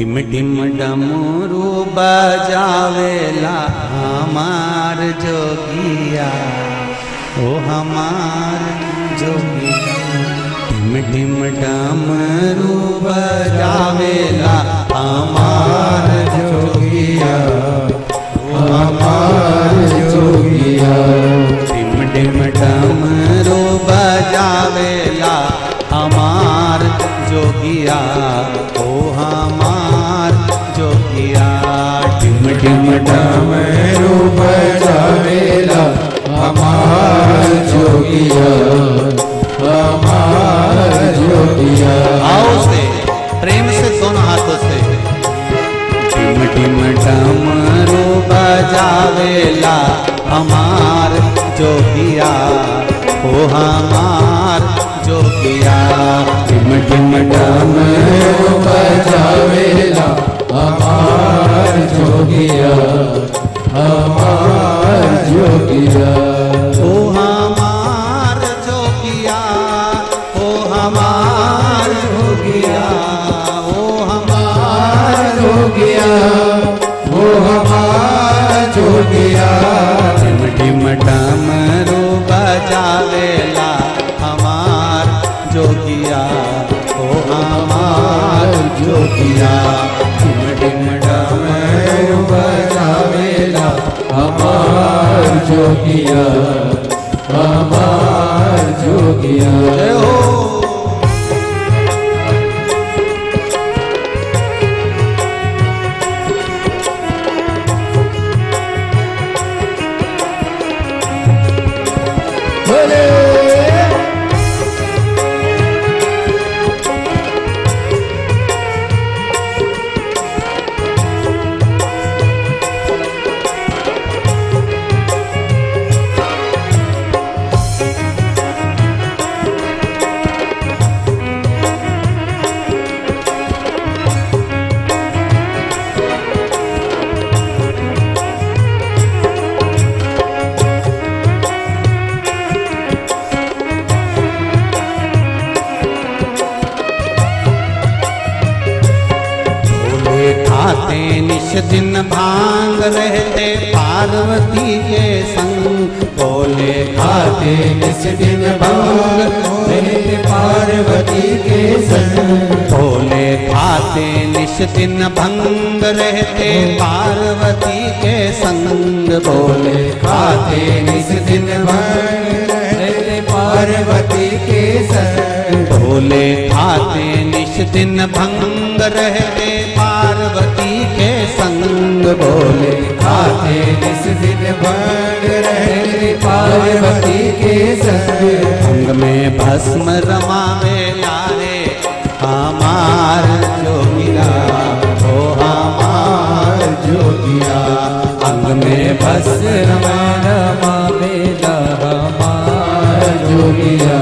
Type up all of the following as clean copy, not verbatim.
ढिम ढिम डमरू बजावेला हमार जोगिया, ओ हमार जोगिया। ढिम ढिम डमरू बजावेला हमार जोगिया, ओ हमार जोगिया। ढिम ढिम डमरू बजावेला हमार जोगिया, ओ हमार जोगिया। ढिम ढिम डमरू बजावेला हमार जोगिया, हमार जोगिया। आओ से प्रेम से दोनों हाथों से। ढिम ढिम डमरू बजावेला हमार जोगिया, ओ हमार जोगिया। ढिम ढिम डमरू बजावेला हमार जोगिया, हमार जोगिया। ओ हमार जोगिया, ओ हमार जोगिया, ओ हमार जोगिया, ओ हमार जोगिया। ढिम ढिम डमरू बजावेला हमार जोगिया, ओ हमार जोगिया। ढिम ढिम डमरू बजावेला हमार जोगिया, हमार जोगिया। जय हो। खाते निश दिन भांग रहते पार्वती के संग। भोले खाते निश दिन भांग रहते पार्वती के संग। भोले खाते निश दिन भंग रहते पार्वती के संग। भोले खाते निश दिन भंग रहते पार्वती के संग। भोले खाते निश दिन भंग रहते पार्वती के संग। भोले खाते निस दिन भंग रहते पार्वती के संग। भंग में भस्म रमावेला रे हमार जोगिया, ओ हमार जोगिया। भंग में भस्म रमावेला हमार जोगिया,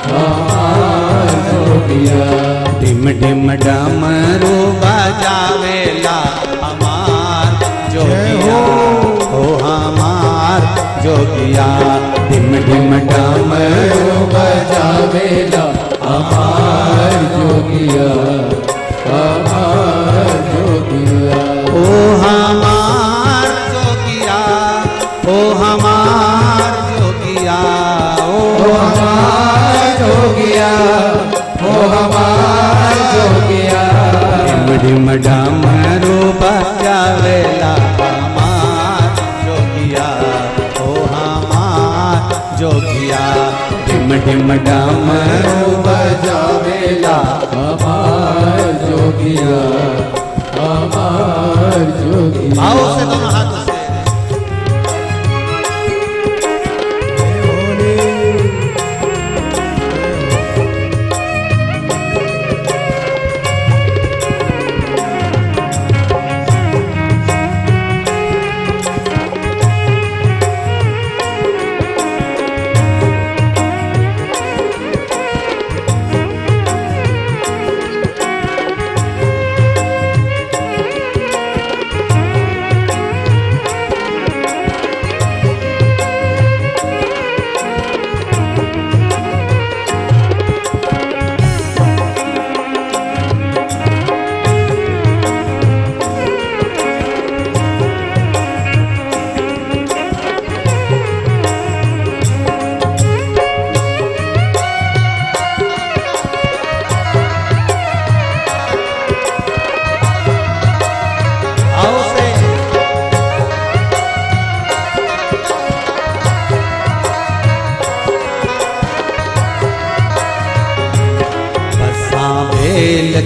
हमार जोगिया। ढिम ढिम डमरू बजावेला हमार जोगिया, ओ हमार जोगिया। ढिम ढिम डमरू बजावेला हमार जोगिया, हमार जोगिया। ओ हमार जोगिया, ओ हमार जोगिया, ओ हमार जोगिया, ओ हमार जोगिया। ढिम ढिम डमरू बजावेला हमार जोगिया, ओ हमार जोगिया। ढिम ढिम डमरू बजावेला हमार जोगिया, हमार जोगिया। आओ से दोनों हाथ से।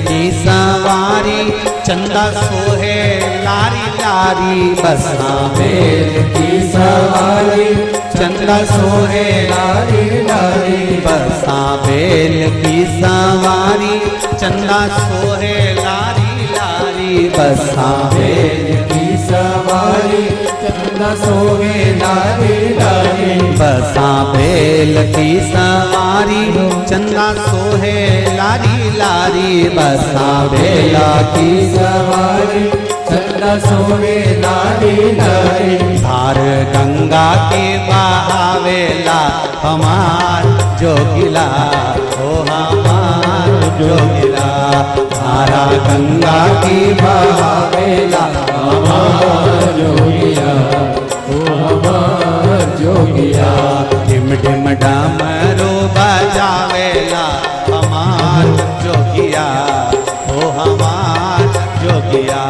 की सवारी चंदा सोहे लारी लारी बसा बेल की सवारी चंदा सोहे लारी लारी बसा बेल की सवारी चंदा सोहे लारी लारी बसा बेल की सवारी चंदा सोहे लारी लारी बसा बेल की सवारी चंदा सोहे लारी लारी बसा बेला की सवारी चंदा सोहे लारी लारी धार गंगा के बहावेला हमार जोगिला ओ हमार जोगिला धारा गंगा की बहावेला हमार जोगिया ओ हमार जोगिया ढिम ढिम डमरू बजावेला हमार जोगिया ओ हमार जोगिया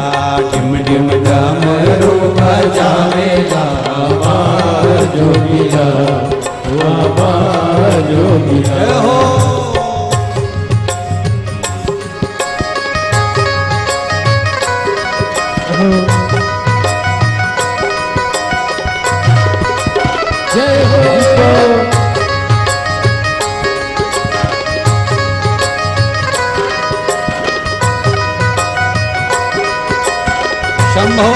ढिम ढिम डमरू बजावेला हमार जोगिया ओ हमार जोगिया हो जय हो शंभो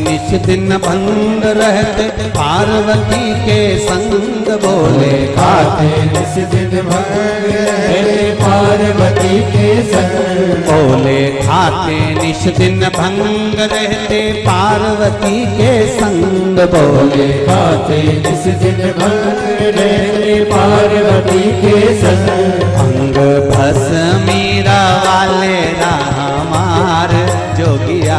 निज दिन भंग रहते पार्वती के संग बोले खाते निस दिन भंग रहते पार्वती के संग बोले खाते निज दिन भंग रहते पार्वती के संग बोले खाते निस दिन भंग रहते पार्वती के संग अंग भस मीरा वाले हमार जोगिया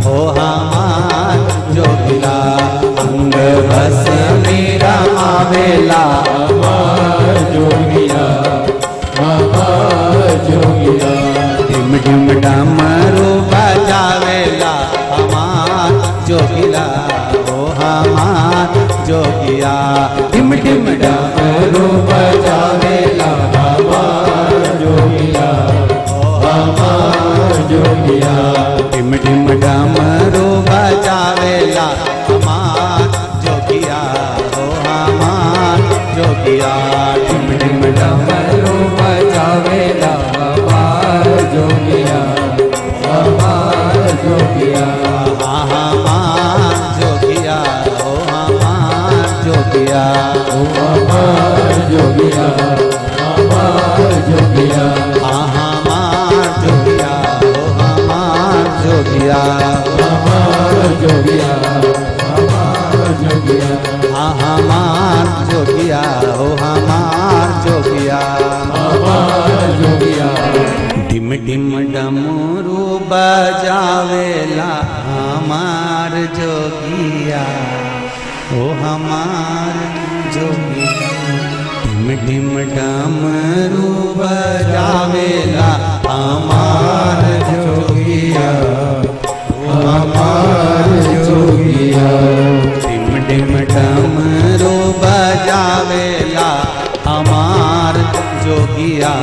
ओ हमार जोगिया अंग भस मीरा आवेला हमार जोगिया हमार जोगिया ढिम ढिम डमरू बजावेला हमार जोगिया ओ हमार जोगिया ढिम ढिम डमरू बजावेला हमार जोगिया हमार जोगिया ढिम ढिम डमरू बजावेला हमार जोगिया ओ हमार जोगिया ढिम ढिम डमरू बजावेला हमार जोगिया हमार जोगिया हमार जोगिया ओ हमार जोगिया ओ हमार जोगिया हमार जोगिया हमार जोगिया ओ हमार जोगिया हमार जोगिया हमार जोगिया हमार जोगिया ओ हमार जोगिया हमार जोगिया ढिम ढिम डमरू बजावेला हमार जोगिया ओ हमार जोगिया ढिम ढिम डमरू बजावेला हमार जोगिया ओ हमार जोगिया ढिम ढिम डमरू बजावेला हमार जोगिया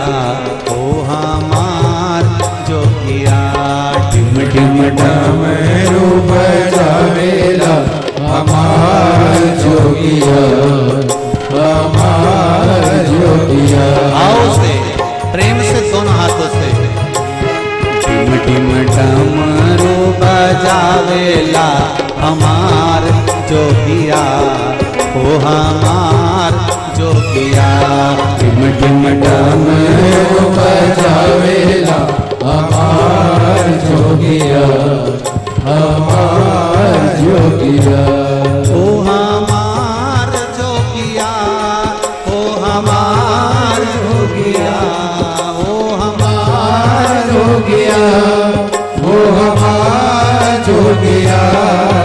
ओ हमार जोगिया ढिम ढिम डमरू बजावेला हमार जोगिया हमार जोगिया आओ से प्रेम से दोनों हाथों से ढिम ढिम डमरू बजावेला हमार जोगिया ओ हमार जोगिया ढिम ढिम डमरू बजावेला हमार जोगिया हमार जोगिया। ओ हमार जोगिया, ओ हमार जोगिया, ओ हमार जोगिया वो हमार जोगिया।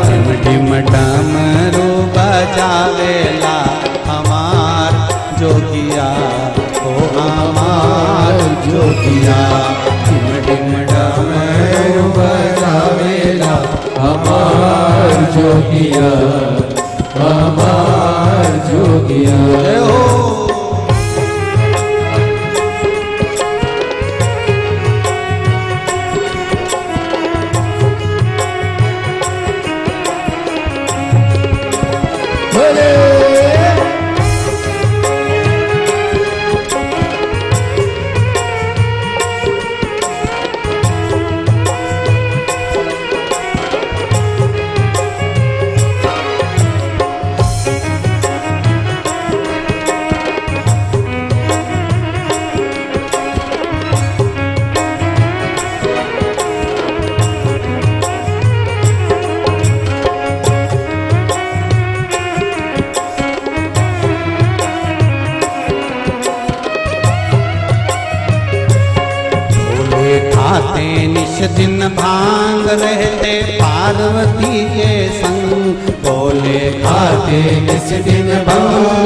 टिम टिम डमरू बजावेला हमार जोगिया, ओ हमार जोगिया। टिम टिम डमरू बजावेला हमार जोगिया हमार जोगिया। जय हो। खाते निश दिन भांग रहते पार्वती के संग। बोले खाते निस दिन भांग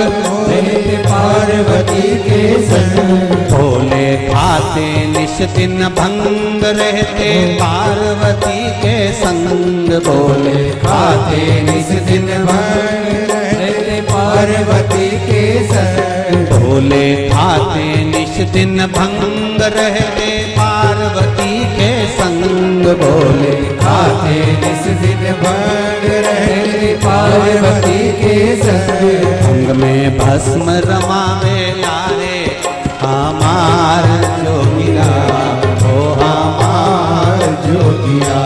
रहते पार्वती के संग। बोले खाते निश दिन भंग रहते पार्वती के संग। बोले खाते निस दिन भंग रहते पार्वती के संग। बोले खाते निश दिन भंग रहते पार्वती के संग। बोले खाते निस दिन भंग रहते पार्वती के संग। भंग में भस्म रमावे लारे हमार जोगिया, ओ हमार जोगिया।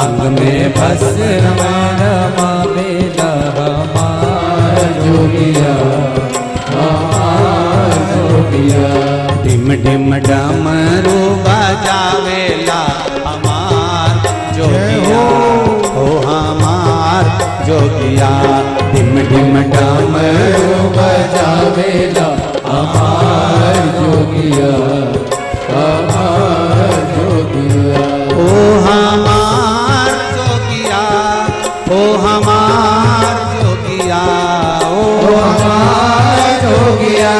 अंग में भस्म रमावेला हमार जोगिया हमार जोगिया। टिम टिम डमरू बजावेला हमार जोगिया, ओ हमार जोगिया। टिम टिम डमरू बजावेला हमार जोगिया हमार जोगिया। ओ हमार जोगिया, ओ हमार जोगिया, ओ हमार जोगिया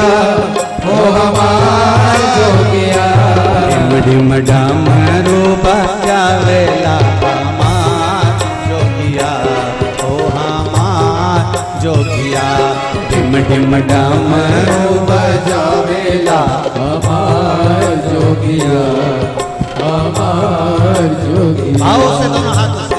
ओ हमार जोगिया। टिम टिम डमरू बजावेला हमार जोगिया, ओ हमार जोगिया। टिम टिम डमरू बजावेला हमार जोगिया हमार जोगिया। आओ से दोनों हाथों से।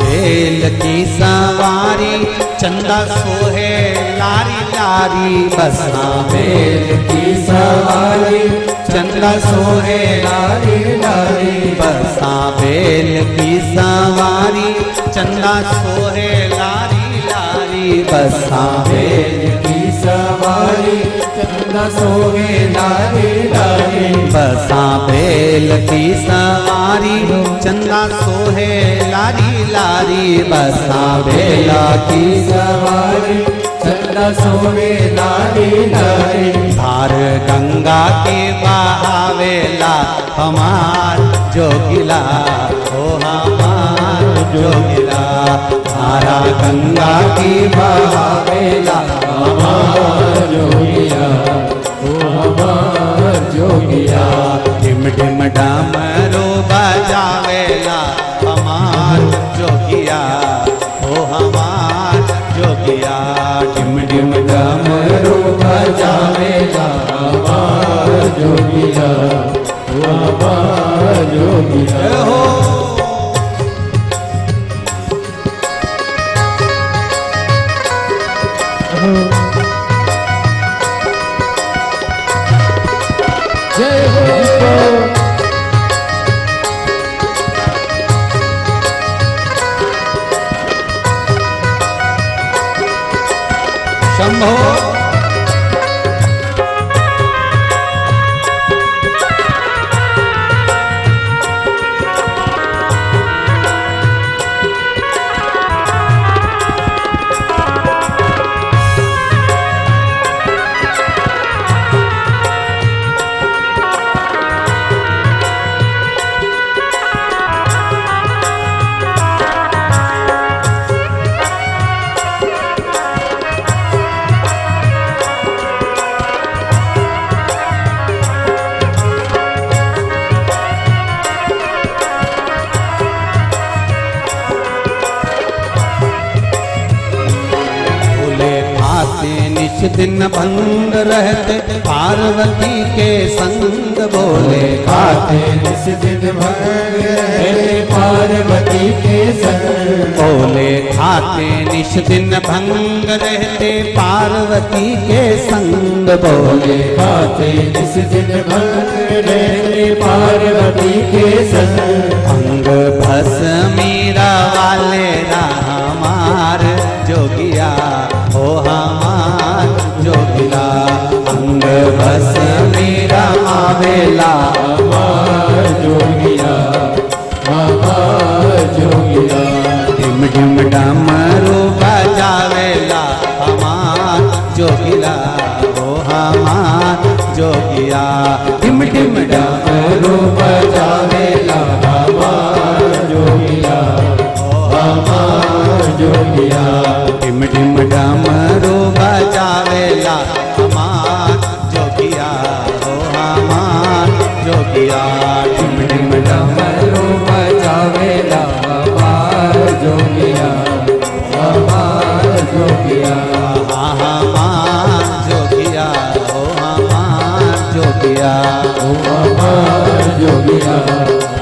बेल की सवारी चंदा सोहे लारी लारी। बसा बेल की सवारी चंदा सोहे लारी लारी। बसा बेल की सवारी चंदा सोहे लारी लारी। बसा बेल की सवारी चंदा सोहे लारी लारी। बसा बेल की सवारी चंदा सोहे लारी लारी। बसा बेला की सवारी चंदा चंदा सोहे लारी लारी। धार गंगा के बहावेला हमार जोगिला, ओ हमार जोगिला। धारा गंगा की बहावेला हमार जोगिया, ओ हमार जोगिया। टिम टिम डमरू बजावेला हमार जोगिया, ओ हमार जोगिया। टिम टिम डमरू बजावेला हमार जोगिया, ओ हमार जोगिया। हो। जय हो। शंभो। निश दिन भंग रहते पार्वती के संग बोले खाते निस दिन भंग रहते पार्वती के संग। बोले खाते निश दिन भंग रहते पार्वती के संग बोले खाते निस दिन भंग रहते पार्वती के संग। अंग भस मीरा वाले हमार जोगिया, ओ हमार जोगिया। अंग भस मीरा आवेला हमार जोगिया, हमार जोगिया। ढिम ढिम डमरू बजावेला हमार जोगिया, ओ हमार जोगिया। ढिम ढिम डमरू बजावेला हमार जोगिया, हमार जोगिया। ढिम ढिम डमरू बजावेला हमार जोगिया, ओ हमार जोगिया। ढिम ढिम डमरू बजावेला हमार जोगिया, हमार जोगिया। हमार जोगिया, ओ हमार जोगिया। ओ हमार जोगिया,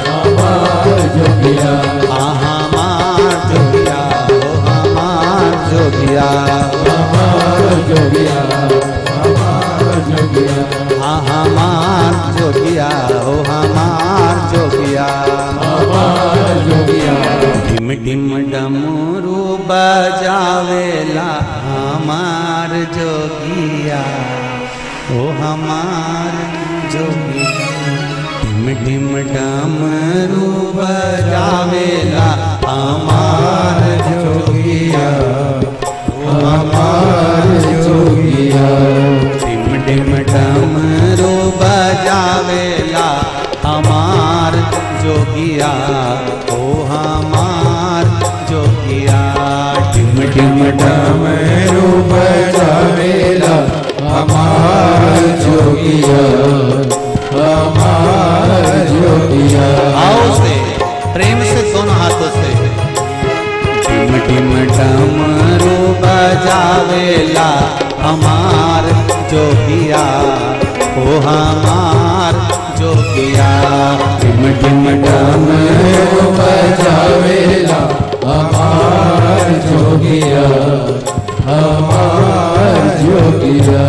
हमार जोगिया। हमार जोगिया, ओ हमार जोगिया। हमार जोगिया, हमार जोगिया। हमार जोगिया, ओ हमार जोगिया। हमार जोगिया। ढिम ढिम डमरू बजावेला हमार जोगिया, ओ हमार जोगिया। ढिम ढिम डमरू बजावेला हमार जोगिया, ओ हमार जोगिया। ढिम ढिम डमरू बजावेला हमार जोगिया, ओ हमार जोगिया। ढिम ढिम डमरू बजावेला हमार जोगिया, हमार जोगिया। आओ से प्रेम से दोनों हाथों से। ढिम ढिम डमरू बजावेला हमार जोगिया, ओ हमार जोगिया। ढिम ढिम डमरू बजावेला हमार जोगिया, हमार जोगिया।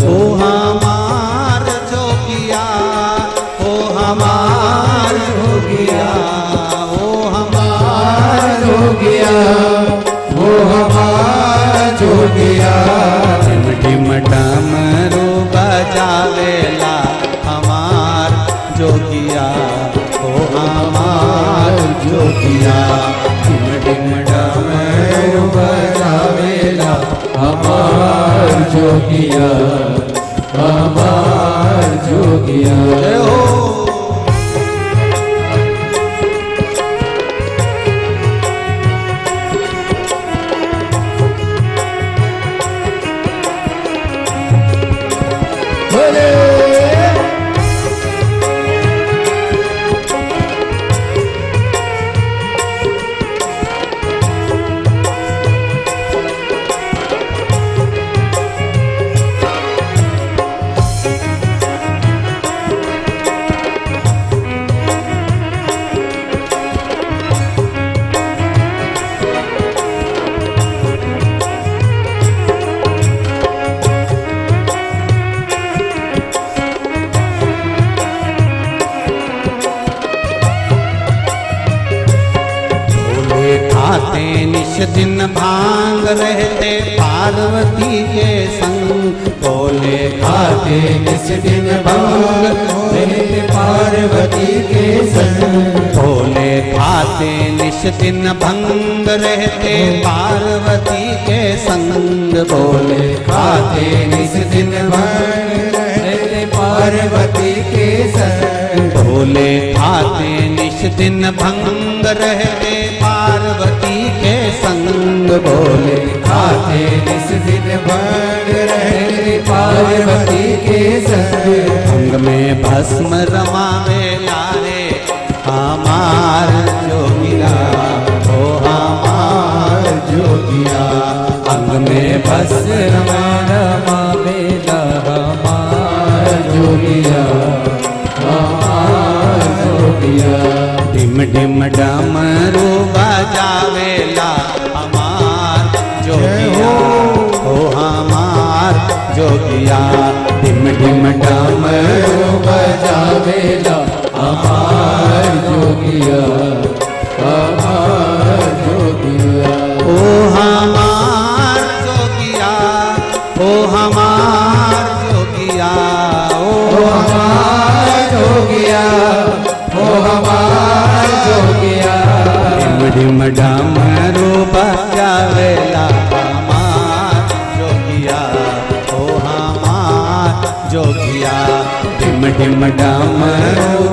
ओ हमार जोगिया, ओ हमार जोगिया, ओ हमार जोगिया, वो हमार जोगिया। ढिम ढिम डमरू बजावेला हमार जोगिया, ओ हमार जोगिया। ढिम ढिम डमरू बजावेला हमार खाते निश दिन भांग रहते पार्वती के संग। भोले खाते निस दिन भांग रहते पार्वती के संग। भोले खाते निश दिन भंग रहते पार्वती के संग। भोले खाते निस दिन भांग रहते पार्वती के संग। भोले खाते निश दिन भंग रहते पार्वती के संग। भोले खाते निस दिन भांग रहते पार्वती के संग। भंग में भस्म रमावे लारे हमार जोगिया ओ हमार जोगिया। अंग में भस्म रमावेला हमार जोगिया हमार जोगिया। डिम डिम डमरू बजावेला हमार जोगिया ओ हमार जोगिया। डिम डिम डमरू बजावेला हमार जोगिया हमार जोगिया। ओ हमार जोगिया ओ हमार जोगिया ओ हमार जोगिया ओ हमार जोगिया। डिम डिम डमरू बजावेला हमार जोगिया ओ हमार जोगिया। डिम डिम डमरू